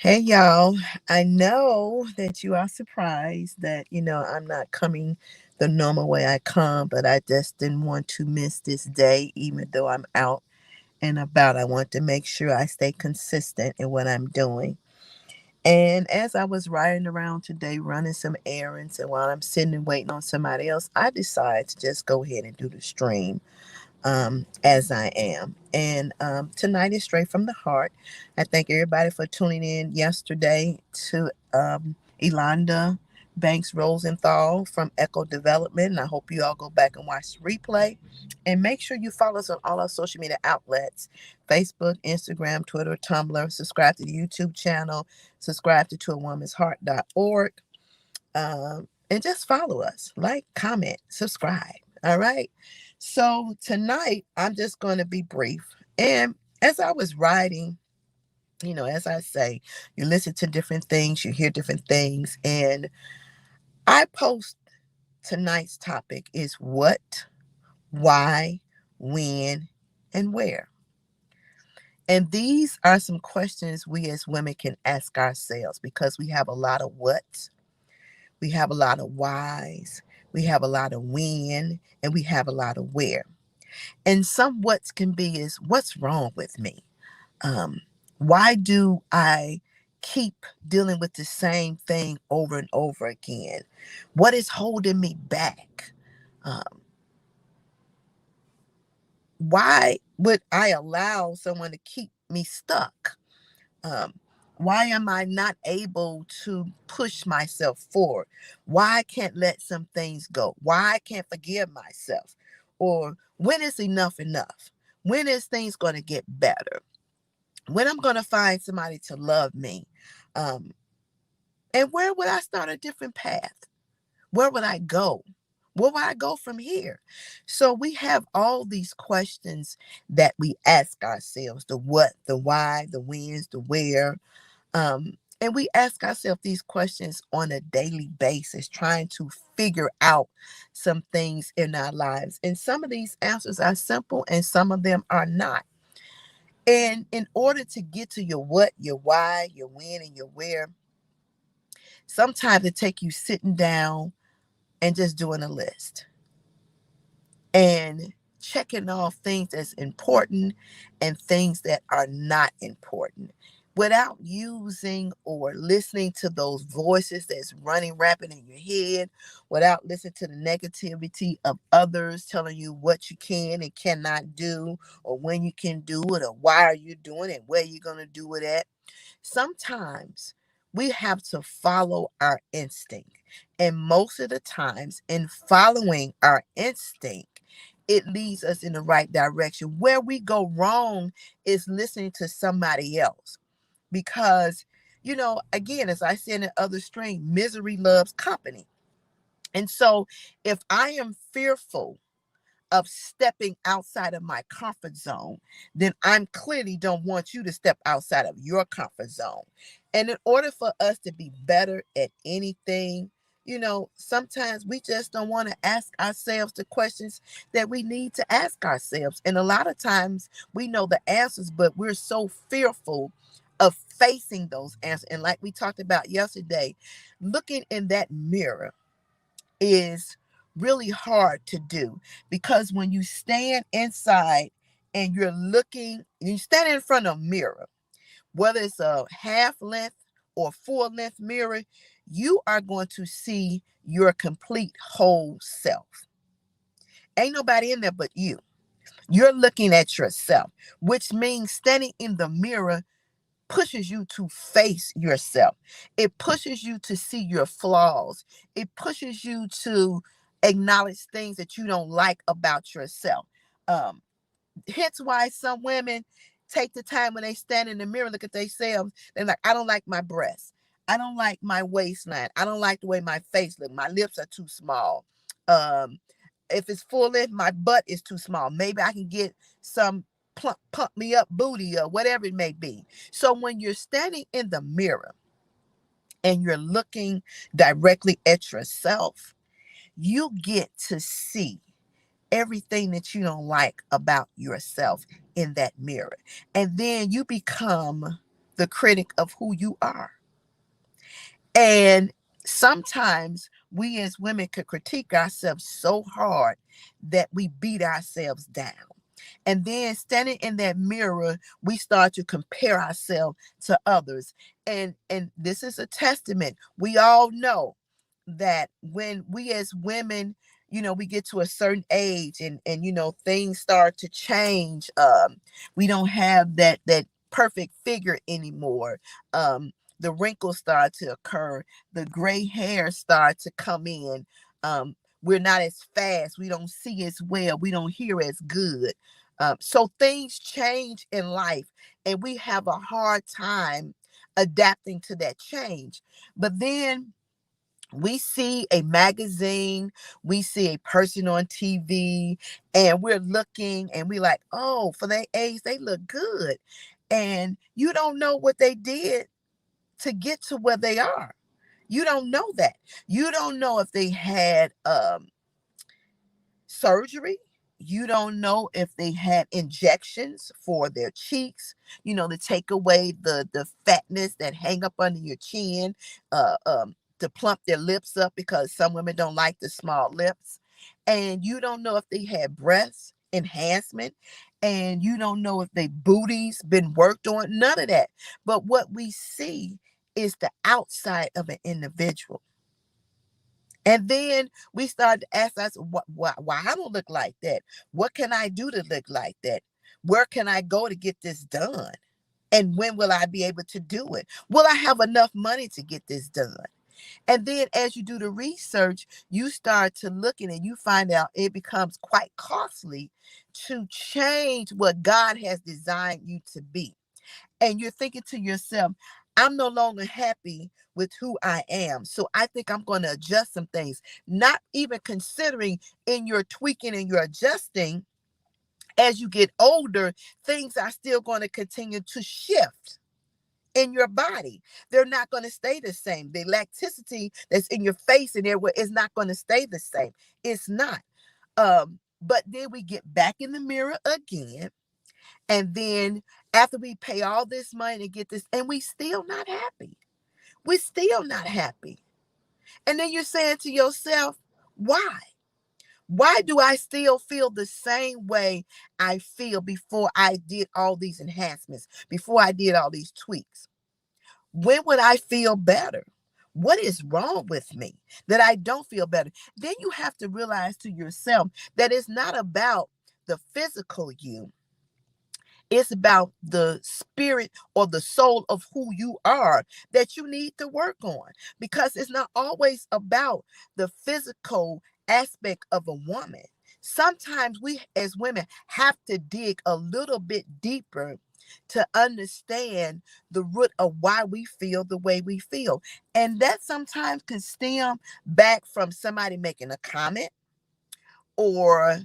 Hey y'all, I know that you are surprised that, I'm not coming the normal way I come, but I just didn't want to miss this day, even though I'm out and about. I want to make sure I stay consistent in what I'm doing. And as I was riding around today, running some errands, and while I'm sitting and waiting on somebody else, I decided to just go ahead and do the stream as I am. And tonight is straight from the heart. I thank everybody for tuning in yesterday to Elonda Banks Rosenthal from Echo Development. And I hope you all go back and watch the replay. And make sure you follow us on all our social media outlets: Facebook, Instagram, Twitter, Tumblr. Subscribe to the YouTube channel. Subscribe to toawomansheart.org. And just follow us, like, comment, subscribe. All right. So tonight, I'm just going to be brief. And as I was writing, as I say, you listen to different things, you hear different things. And I post tonight's topic is what, why, when, and where. And these are some questions we as women can ask ourselves because we have a lot of what. We have a lot of whys, we have a lot of when, and we have a lot of where. And some what's can be is what's wrong with me? Um, why do I keep dealing with the same thing over and over again? What is holding me back? Um, why would I allow someone to keep me stuck? Um, why am I not able to push myself forward? Why I can't let some things go? Why I can't forgive myself? Or when is enough enough? When is things going to get better? When I'm going to find somebody to love me? Um, and where would I start a different path? Where would I go? Where would I go from here? So we have all these questions that we ask ourselves: the what, the why, the whens, the where. And we ask ourselves these questions on a daily basis, trying to figure out some things in our lives. And some of these answers are simple and some of them are not. And in order to get to your what, your why, your when, and your where, sometimes it takes you sitting down and just doing a list and checking off things that's important and things that are not important without using or listening to those voices that's running rapid in your head, without listening to the negativity of others telling you what you can and cannot do, or when you can do it, or why are you doing it, where you're going to do it at. Sometimes we have to follow our instinct. And most of the times, in following our instinct, it leads us in the right direction. Where we go wrong is listening to somebody else. Because, again, as I said in the other string, misery loves company. And so if I am fearful of stepping outside of my comfort zone, then I'm clearly don't want you to step outside of your comfort zone. And in order for us to be better at anything, sometimes we just don't want to ask ourselves the questions that we need to ask ourselves. And a lot of times we know the answers, but we're so fearful of facing those answers. And like we talked about yesterday, looking in that mirror is really hard to do, because when you stand inside and you stand in front of a mirror, whether it's a half length or full length mirror, you are going to see your complete whole self. Ain't nobody in there but you. You're looking at yourself, which means standing in the mirror pushes you to face yourself. It pushes you to see your flaws. It pushes you to acknowledge things that you don't like about yourself. Um, Hence why some women take the time when they stand in the mirror, look at themselves, they're like, I don't like my breasts. I don't like my waistline. I don't like the way my face looks. My lips are too small. Um, if it's full length, my butt is too small. Maybe I can get some pump me up booty or whatever it may be. So when you're standing in the mirror and you're looking directly at yourself, you get to see everything that you don't like about yourself in that mirror. And then you become the critic of who you are. And sometimes we as women could critique ourselves so hard that we beat ourselves down. And then standing in that mirror, we start to compare ourselves to others. And this is a testament. We all know that when we as women, we get to a certain age and things start to change. We don't have that perfect figure anymore. The wrinkles start to occur, the gray hair start to come in. We're not as fast, we don't see as well, we don't hear as good. So things change in life, and we have a hard time adapting to that change. But then we see a magazine, we see a person on TV, and we're looking and we like, oh, for their age, they look good. And you don't know what they did to get to where they are. You don't know that. You don't know if they had surgery. You don't know if they had injections for their cheeks, to take away the fatness that hang up under your chin, to plump their lips up, because some women don't like the small lips. And you don't know if they had breast enhancement, and you don't know if they booties been worked on, none of that. But what we see is the outside of an individual. And then we started to ask us, why I don't look like that? What can I do to look like that? Where can I go to get this done? And when will I be able to do it? Will I have enough money to get this done? And then as you do the research, you start to looking and you find out it becomes quite costly to change what God has designed you to be. And you're thinking to yourself, I'm no longer happy with who I am. So I think I'm going to adjust some things, not even considering in your tweaking and your adjusting. As you get older, things are still going to continue to shift in your body. They're not going to stay the same. The elasticity that's in your face and everywhere is not going to stay the same. It's not. But then we get back in the mirror again, and then after we pay all this money to get this, and we still not happy. We're still not happy. And then you're saying to yourself, why? Why do I still feel the same way I feel before I did all these enhancements, before I did all these tweaks? When would I feel better? What is wrong with me that I don't feel better? Then you have to realize to yourself that it's not about the physical you. It's about the spirit or the soul of who you are that you need to work on, because it's not always about the physical aspect of a woman. Sometimes we as women have to dig a little bit deeper to understand the root of why we feel the way we feel. And that sometimes can stem back from somebody making a comment, or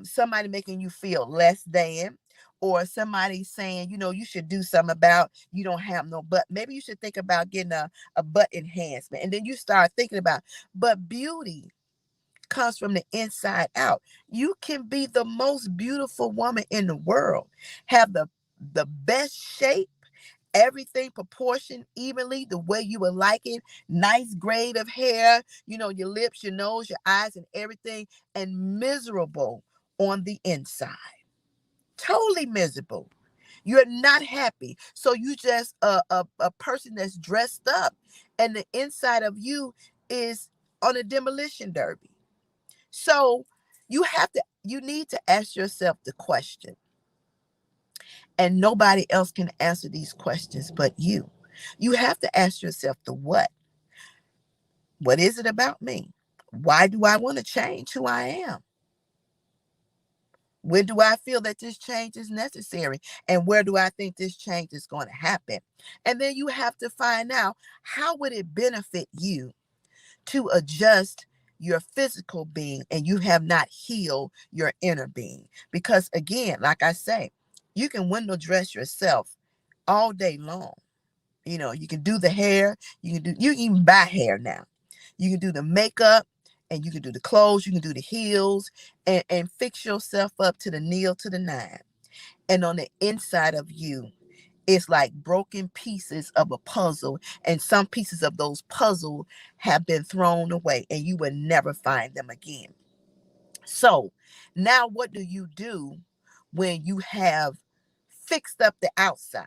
somebody making you feel less than, or somebody saying, you should do something about you don't have no butt. Maybe you should think about getting a butt enhancement. And then you start thinking about, but beauty comes from the inside out. You can be the most beautiful woman in the world, have the best shape, everything proportioned evenly the way you would like it, nice grade of hair, your lips, your nose, your eyes, and everything, and miserable on the inside. Totally miserable. You're not happy. So you just a person that's dressed up, and the inside of you is on a demolition derby. So you need to ask yourself the question, and nobody else can answer these questions but you. You have to ask yourself the what. What is it about me? Why do I want to change who I am? When do I feel that this change is necessary? And where do I think this change is going to happen? And then you have to find out, how would it benefit you to adjust your physical being and you have not healed your inner being? Because again, like I say, you can window dress yourself all day long. You can do the hair, you can even buy hair now. You can do the makeup, and you can do the clothes, you can do the heels, and fix yourself up to the kneel to the nine. And on the inside of you It's like broken pieces of a puzzle, and some pieces of those puzzle have been thrown away and you will never find them again. So now what do you do when you have fixed up the outside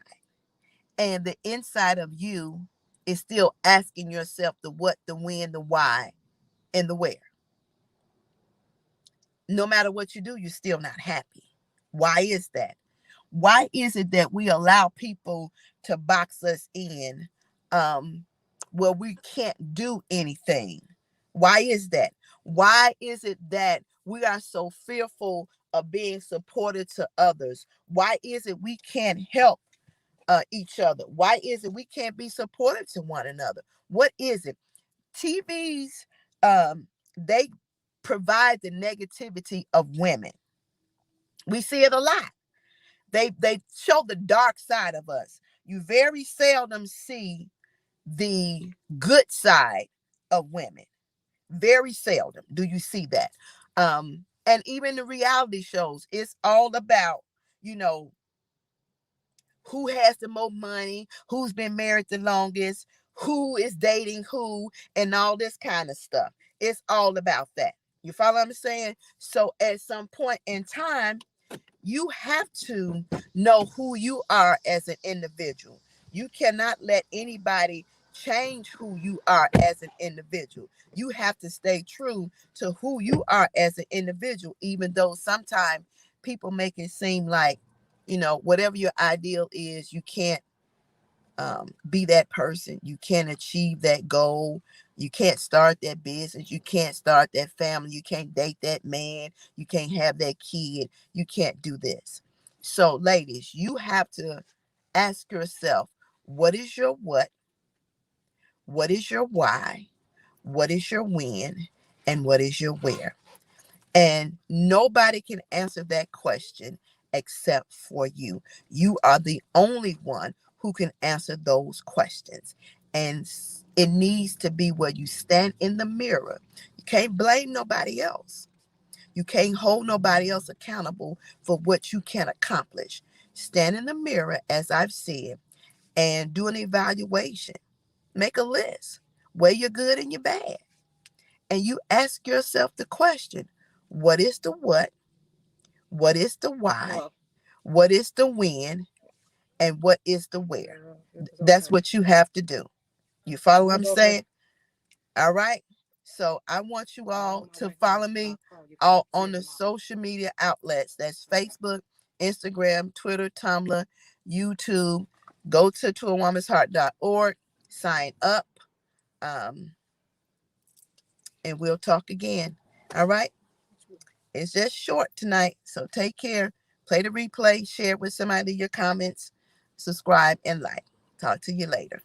and the inside of you is still asking yourself the what, the when, the why, and the where? No matter what you do, you're still not happy. Why is that? Why is it that we allow people to box us in where we can't do anything? Why is that? Why is it that we are so fearful of being supportive to others? Why is it we can't help each other? Why is it we can't be supportive to one another? What is it? TVs, they provide the negativity of women. We see it a lot. They show the dark side of us. You very seldom see the good side of women. Very seldom do you see that. And even the reality shows, it's all about, you know, who has the most money, who's been married the longest, who is dating who, and all this kind of stuff. It's all about that. You follow what I'm saying? So at some point in time, you have to know who you are as an individual. You cannot let anybody change who you are as an individual. You have to stay true to who you are as an individual, even though sometimes people make it seem like, you know, whatever your ideal is, you can't be that person. You can't achieve that goal. You can't start that business. You can't start that family. You can't date that man. You can't have that kid. You can't do this. So, ladies, you have to ask yourself, what is your what? What is your why? What is your when? And what is your where? And nobody can answer that question except for you. You are the only one who can answer those questions. And it needs to be where you stand in the mirror. You can't blame nobody else. You can't hold nobody else accountable for what you can accomplish. Stand in the mirror, as I've said, and do an evaluation. Make a list, weigh your good and your bad. And you ask yourself the question, what is the what? What is the why? What is the when? And what is the where? That's what you have to do. You follow what I'm saying? All right. So I want you all to follow me all on the social media outlets. That's Facebook, Instagram, Twitter, Tumblr, YouTube. Go to toawomansheart.org, sign up, and we'll talk again. All right. It's just short tonight, so take care. Play the replay, share with somebody your comments, subscribe, and like. Talk to you later.